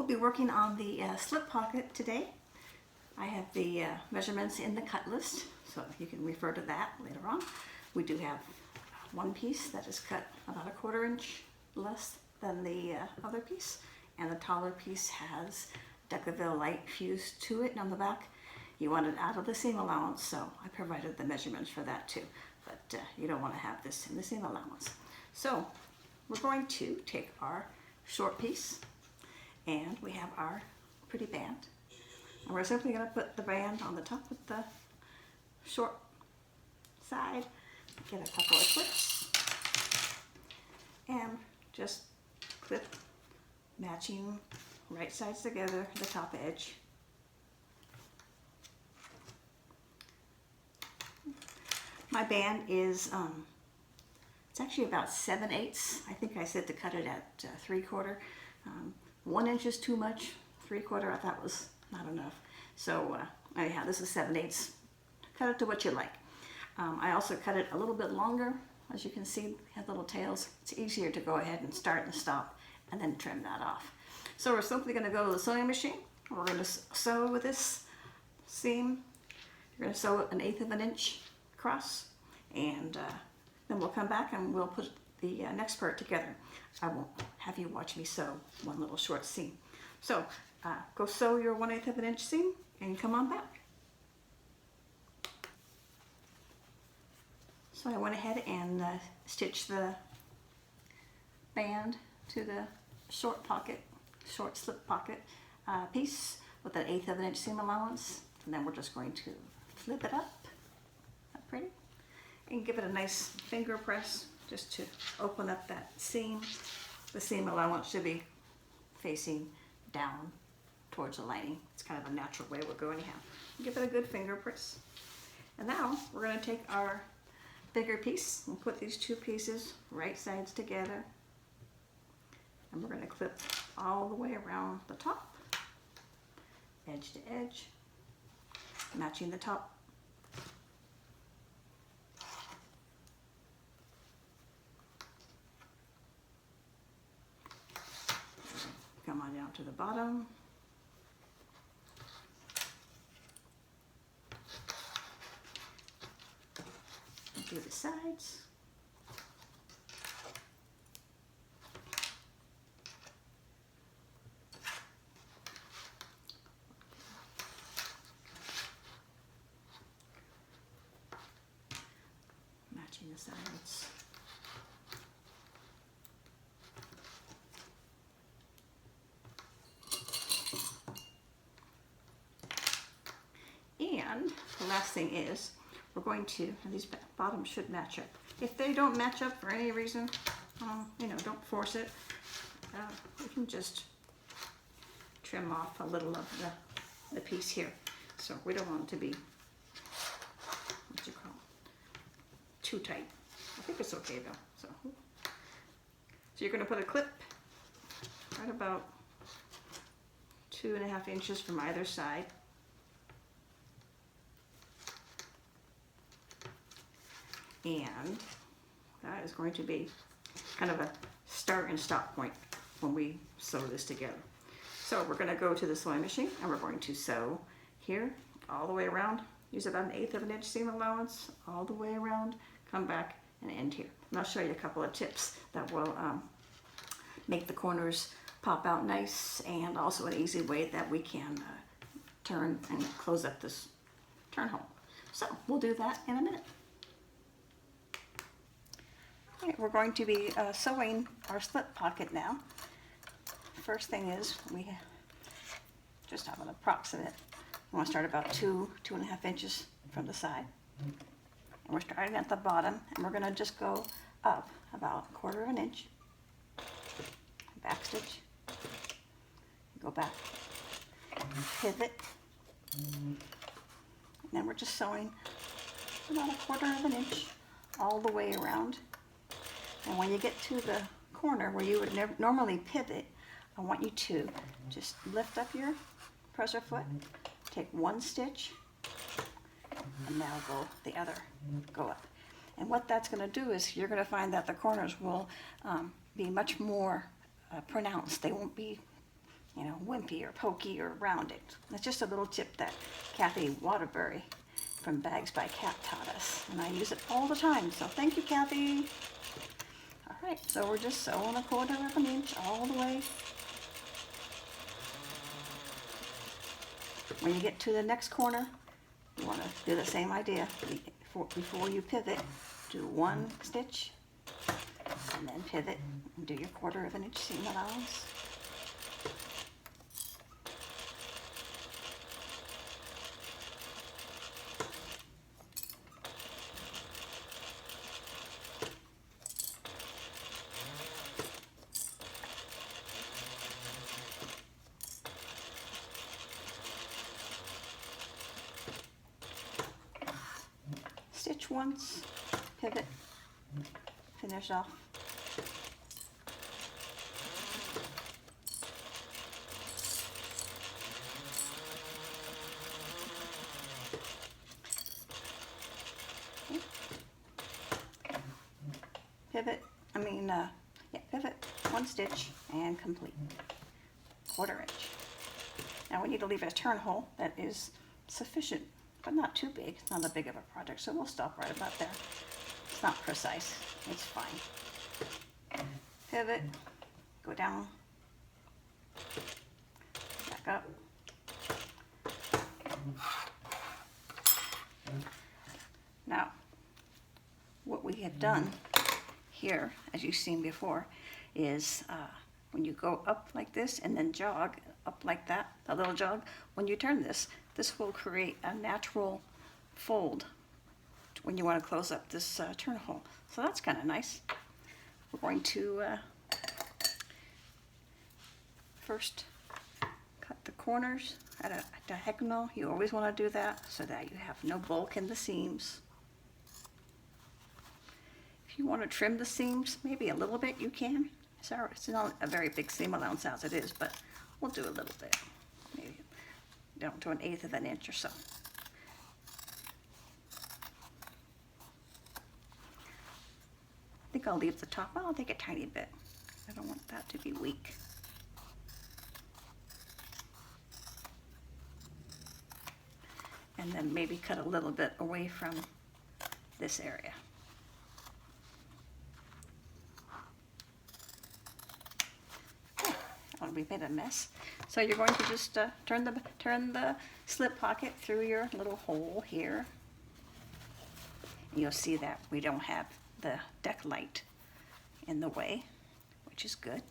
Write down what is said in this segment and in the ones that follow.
be working on the slip pocket today. I have the measurements in the cut list, so you can refer to that later on. We do have one piece that is cut about a 1/4 inch less than the other piece, and the taller piece has Dec Light fused to it on the back. You want it out of the seam allowance, so I provided the measurements for that too, but you don't want to have this in the seam allowance. So we're going to take our short piece, and we have our pretty band, and we're simply going to put the band on the top of the short side, get a couple of clips, and just clip matching right sides together, the top edge. My band is, it's actually about 7/8. I think I said to cut it at 3/4. 1 inch is too much, 3/4 I thought was not enough. So anyhow, this is 7/8. Cut it to what you like. I also cut it a little bit longer. As you can see, it has little tails. It's easier to go ahead and start and stop and then trim that off. So we're simply going to go to the sewing machine. We're going to sew with this seam. You're going to sew 1/8 inch across, and then we'll come back and we'll put the next part together. I won't have you watch me sew one little short seam. So go sew your 1/8 inch seam and come on back. So I went ahead and stitched the band to the short slip pocket piece with an 1/8 inch seam allowance, and then we're just going to flip it up, pretty, and give it a nice finger press just to open up that seam. The seam allowance should be facing down towards the lining. It's kind of a natural way we'll go anyhow. Give it a good finger press. And now we're going to take our bigger piece and put these two pieces right sides together, and we're going to clip all the way around the top, edge to edge, matching the top. Come on down to the bottom. Do the sides. Matching the sides. And the last thing is, we're going to, and these bottoms should match up. If they don't match up for any reason, you know, don't force it. You can just trim off a little of the piece here. So we don't want it to be, what you call, too tight. I think it's okay though. So you're going to put a clip right about 2.5 inches from either side. And that is going to be kind of a start and stop point when we sew this together. So we're going to go to the sewing machine, and we're going to sew here all the way around. Use about 1/8 inch seam allowance all the way around. Come back and end here. And I'll show you a couple of tips that will make the corners pop out nice, and also an easy way that we can turn and close up this turn hole. So we'll do that in a minute. Okay, we're going to be sewing our slip pocket now. First thing is, we just have an approximate. We want to start about 2.5 inches from the side. And we're starting at the bottom, and we're going to just go up about 1/4 inch. Back stitch. Go back. Pivot. And then we're just sewing about 1/4 inch all the way around. And when you get to the corner where you would normally pivot, I want you to just lift up your presser foot, take one stitch, and now go the other, go up. And what that's going to do is you're going to find that the corners will be much more pronounced. They won't be, you know, wimpy or pokey or rounded. That's just a little tip that Kathy Waterbury from Bags by Cat taught us, and I use it all the time, so thank you, Kathy. All right, so we're just sewing 1/4 of an inch all the way. When you get to the next corner, you want to do the same idea. Before you pivot, do 1 stitch, and then pivot and do your 1/4 of an inch seam allowance. Stitch once, pivot, finish off. Pivot, pivot, 1 stitch and complete. 1/4 inch. Now we need to leave a turn hole that is sufficient, but not too big. It's not that big of a project, so we'll stop right about there. It's not precise, it's fine. Pivot, go down, back up. Now, what we have done here, as you've seen before, is when you go up like this and then jog up like that, a little jog, when you turn this, this will create a natural fold when you want to close up this turn hole. So that's kind of nice. We're going to first cut the corners at a diagonal. You always want to do that so that you have no bulk in the seams. If you want to trim the seams, maybe a little bit, you can. Sorry, it's not a very big seam allowance as it is, but we'll do a little bit. Maybe down to 1/8 of an inch or so. I think I'll leave the top. I'll take a tiny bit. I don't want that to be weak. And then maybe cut a little bit away from this area. Oh, we made a mess. So you're going to just turn the slip pocket through your little hole here. And you'll see that we don't have the Dec Light in the way, which is good.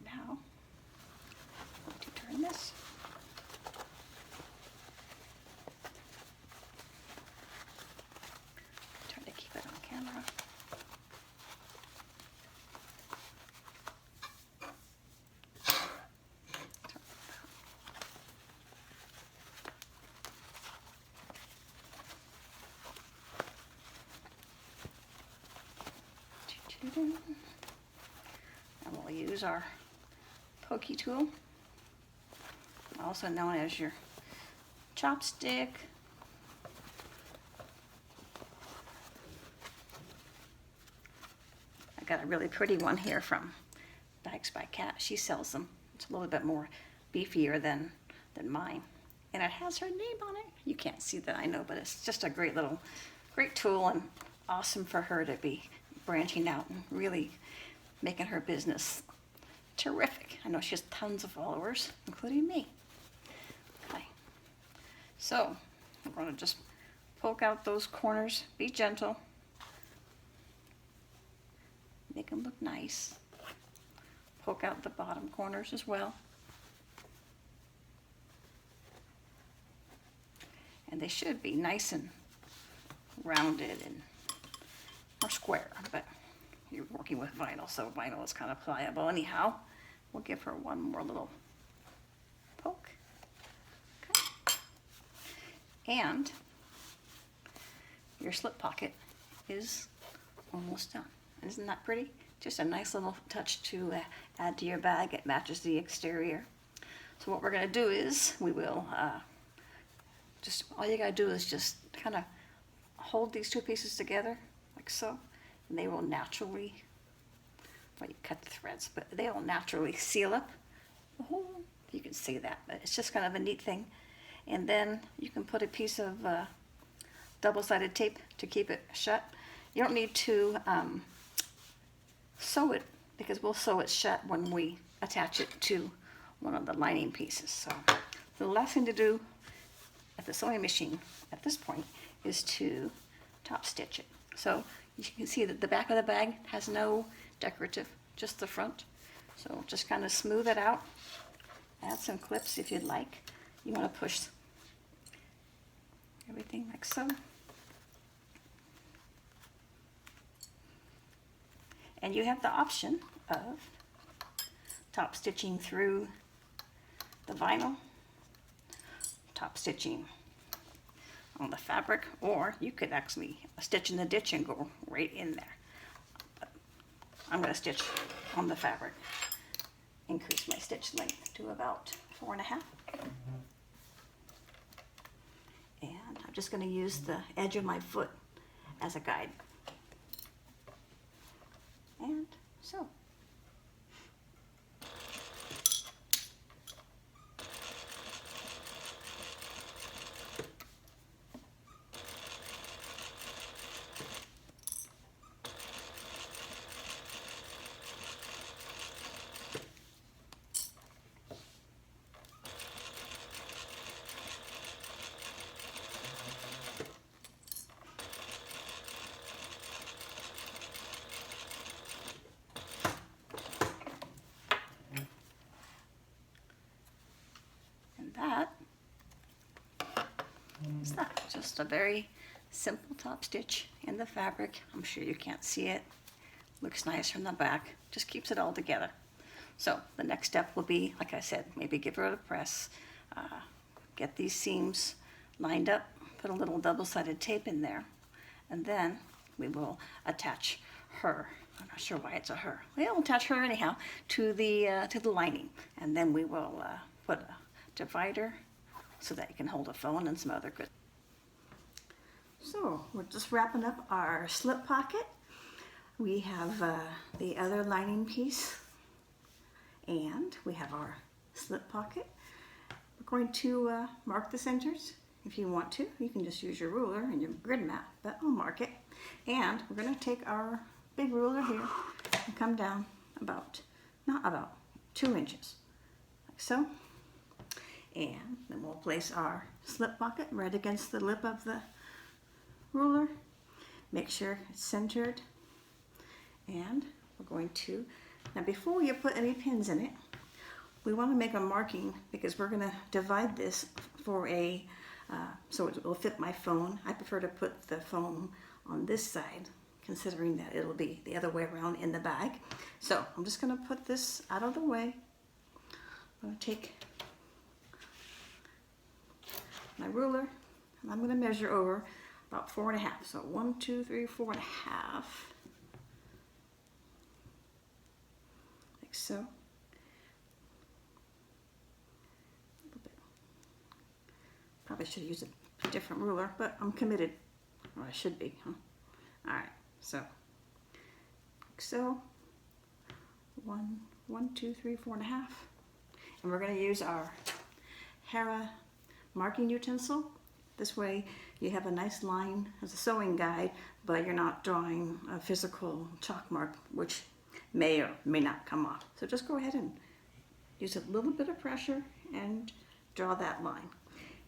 Now, I'm going to turn this. Try to keep it on camera. And we'll use our pokey tool, also known as your chopstick. I got a really pretty one here from Bags by Cat. She sells them. It's a little bit more beefier than mine. And it has her name on it. You can't see that, I know, but it's just a great tool, and awesome for her to be branching out and really making her business terrific. I know she has tons of followers, including me. Okay, so we're going to just poke out those corners. Be gentle. Make them look nice. Poke out the bottom corners as well. And they should be nice and rounded and or square, but you're working with vinyl, so vinyl is kind of pliable. Anyhow, we'll give her one more little poke. Okay. And your slip pocket is almost done. Isn't that pretty? Just a nice little touch to add to your bag. It matches the exterior. So what we're going to do is we will all you got to do is just kind of hold these two pieces together like so, and they will naturally while you cut the threads, but they'll naturally seal up the hole. You can see that, but it's just kind of a neat thing. And then you can put a piece of double-sided tape to keep it shut. You don't need to sew it, because we'll sew it shut when we attach it to one of the lining pieces. So the last thing to do at the sewing machine at this point is to top stitch it. So you can see that the back of the bag has no decorative, just the front. So just kind of smooth it out. Add some clips if you'd like. You want to push everything like so. And you have the option of top stitching through the vinyl, top stitching on the fabric, or you could actually stitch in the ditch and go right in there. But I'm going to stitch on the fabric. Increase my stitch length to about 4.5. And I'm just going to use the edge of my foot as a guide. And so. That is that. Just a very simple top stitch in the fabric. I'm sure you can't see it. Looks nice from the back. Just keeps it all together. So the next step will be, like I said, maybe give her a press, get these seams lined up, put a little double-sided tape in there, and then we will attach her. I'm not sure why it's a her. We'll attach her anyhow to the lining, and then we will put a divider so that you can hold a phone and some other good. So we're just wrapping up our slip pocket. We have the other lining piece, and we have our slip pocket. We're going to mark the centers. If you want to, you can just use your ruler and your grid map, but I'll mark it. And we're going to take our big ruler here and come down not about 2 inches, like so. And then we'll place our slip pocket right against the lip of the ruler. Make sure it's centered. And we're going to, now before you put any pins in it, we want to make a marking because we're going to divide this for a, so it will fit my phone. I prefer to put the phone on this side, considering that it'll be the other way around in the bag. So I'm just going to put this out of the way. I'm going to take my ruler, and I'm going to measure over about 4.5. So 1, 2, 3, 4.5, like so. A little bit. Probably should use a different ruler, but I'm committed, or I should be. Huh? All right, so like so. 1, 2, 3, 4.5, and we're going to use our Hera marking utensil. This way you have a nice line as a sewing guide, but you're not drawing a physical chalk mark, which may or may not come off. So just go ahead and use a little bit of pressure and draw that line.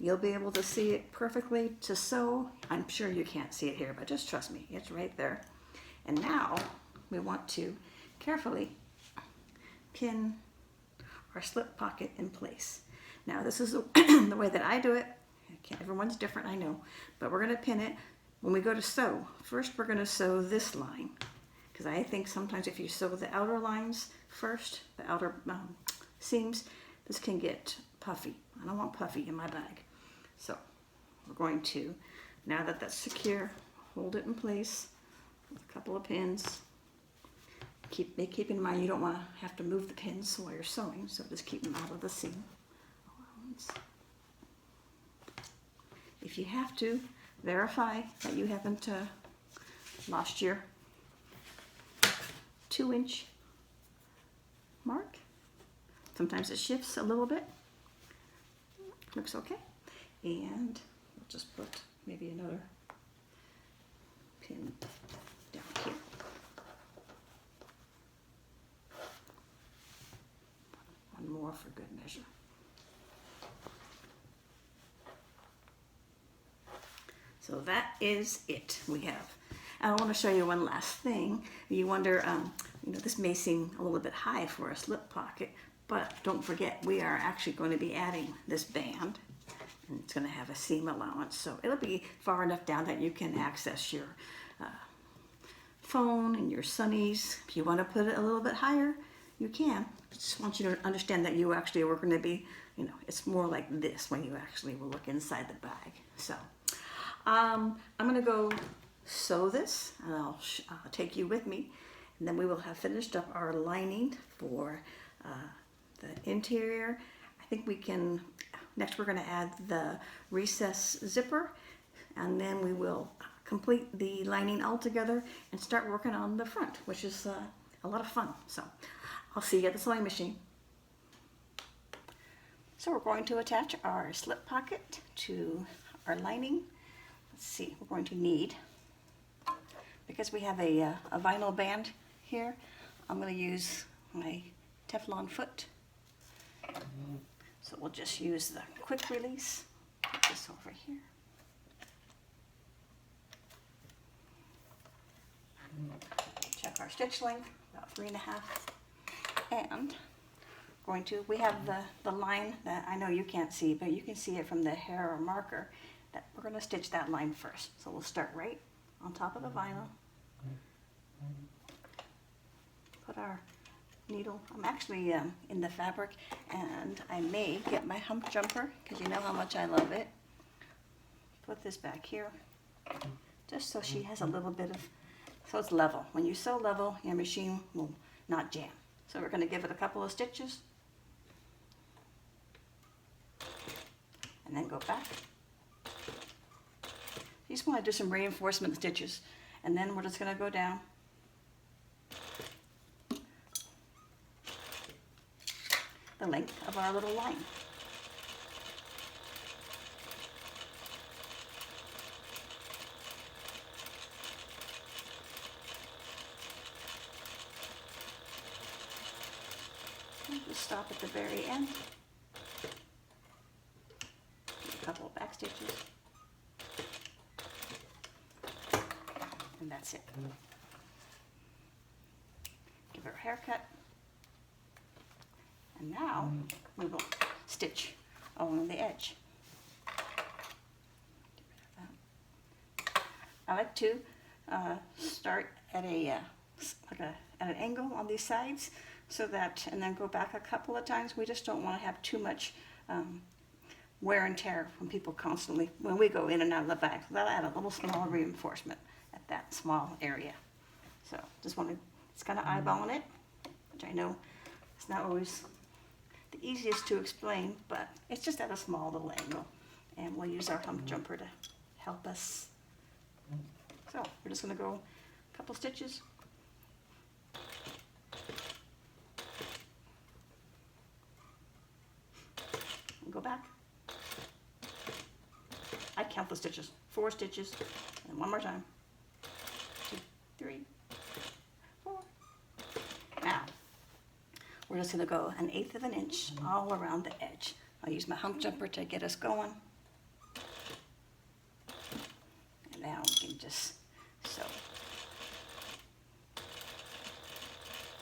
You'll be able to see it perfectly to sew. I'm sure you can't see it here, but just trust me, it's right there. And now we want to carefully pin our slip pocket in place. Now this is the way that I do it. Everyone's different, I know, but we're going to pin it when we go to sew. First we're going to sew this line, because I think sometimes if you sew the outer lines first, the outer seams, this can get puffy. I don't want puffy in my bag. So we're going to, now that that's secure, hold it in place with a couple of pins. Keep in mind you don't want to have to move the pins while you're sewing, so just keep them out of the seam. If you have to, verify that you haven't lost your 2-inch Sometimes it shifts a little bit. Looks okay. And we'll just put maybe another pin down here. One more for good measure. So that is it. We have. I want to show you one last thing. You wonder, this may seem a little bit high for a slip pocket, but don't forget we are actually going to be adding this band, and it's going to have a seam allowance, so it'll be far enough down that you can access your phone and your sunnies. If you want to put it a little bit higher, you can. I just want you to understand that you actually are going to be, it's more like this when you actually will look inside the bag. So I'm going to go sew this, and I'll take you with me, and then we will have finished up our lining for the interior. I think we can, next we're going to add the recess zipper, and then we will complete the lining all together and start working on the front, which is a lot of fun. So I'll see you at the sewing machine. So we're going to attach our slip pocket to our lining. Let's see, we're going to need, because we have a vinyl band here, I'm going to use my Teflon foot. So we'll just use the quick release. Put this over here. Check our stitch length, about 3.5. And we have the line that I know you can't see, but you can see it from the hair or marker, that we're going to stitch that line first. So we'll start right on top of the vinyl. Put our needle. I'm actually in the fabric, and I may get my hump jumper because you know how much I love it. Put this back here just so she has a little bit of, so it's level. When you sew level, your machine will not jam. So we're going to give it a couple of stitches and then go back. You just want to do some reinforcement stitches, and then we're just going to go down. The length of our little line. And just stop at the very end. A couple of back stitches. And that's it. Give her a haircut. And now we will stitch along the edge. I like to start at at an angle on these sides, so that, and then go back a couple of times. We just don't want to have too much wear and tear from people constantly when we go in and out of the bag. So that'll add a little small reinforcement at that small area. So just want to, it's kind of eyeballing it, which I know it's not always the easiest to explain, but it's just at a small little angle, and we'll use our hump jumper to help us. So we're just going to go a couple stitches, and go back. I count the stitches, 4 stitches, and one more time, 2, 3, 4. Now we're just going to go 1/8 of an inch all around the edge. I'll use my hump jumper to get us going. And now we can just sew.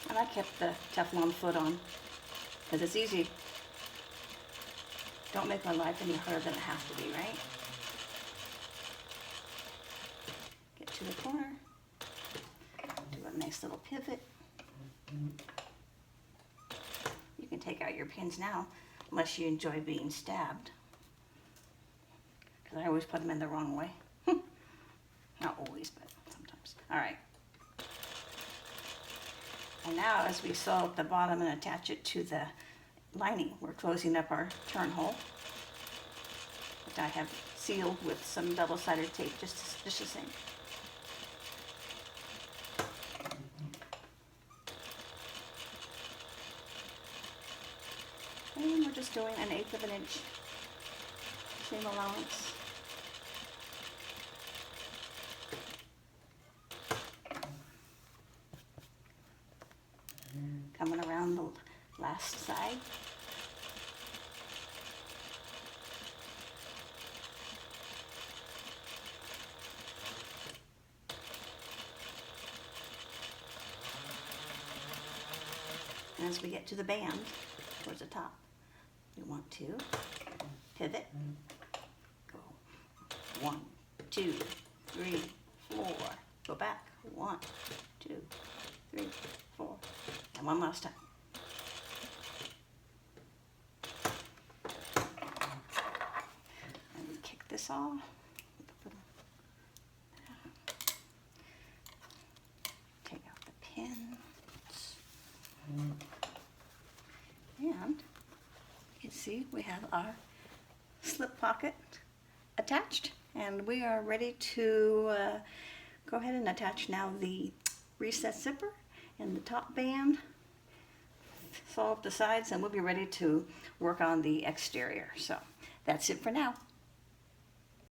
And I kept the Teflon foot on because it's easy. Don't make my life any harder than it has to be, right? Get to the corner. Do a nice little pivot. You can take out your pins now, unless you enjoy being stabbed. Because I always put them in the wrong way. Not always, but sometimes. All right. And now as we sew at the bottom and attach it to the lining, we're closing up our turn hole, which I have sealed with some double-sided tape, just the same. And we're just doing 1/8 of an inch seam allowance. Coming around the last side. And as we get to the band, towards the top, we want to pivot, go 1, 2, 3, 4, go back, 1, 2, 3, 4, and one last time. And we kick this off. Take out the pins. And you can see we have our slip pocket attached, and we are ready to go ahead and attach now the recessed zipper and the top band, sew up the sides, and we'll be ready to work on the exterior. So that's it for now.